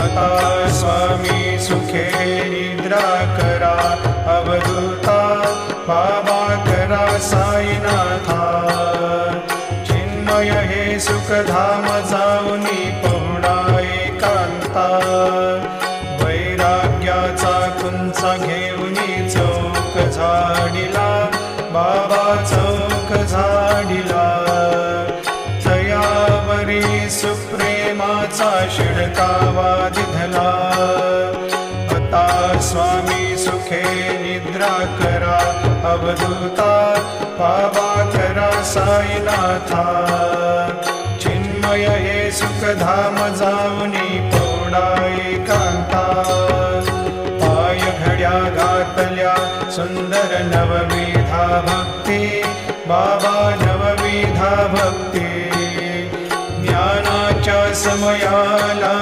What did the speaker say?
आता स्वामी सुखे निद्रा करा, अवधूता बाबा करा साईनाथा। चिन्मय हे सुखधाम जाऊनी पहुडा एकांता, वैराग्याचा कुंचा घेऊनी चौक झाडिला, बाबा चौक झाडिला। तयावरी सुप्रेमाचा शिडकावा दिधला, आता स्वामी सुखे निद्रा करा, अवधूता बाबा करा साईनाथा। चिन्मय हे सुखधाम जाऊनी पौडा एकांता, पाय घड्या घातल्या सुंदर नवविधा भक्ती, बाबा नवविधा भक्ती। ज्ञानाच्या समयाला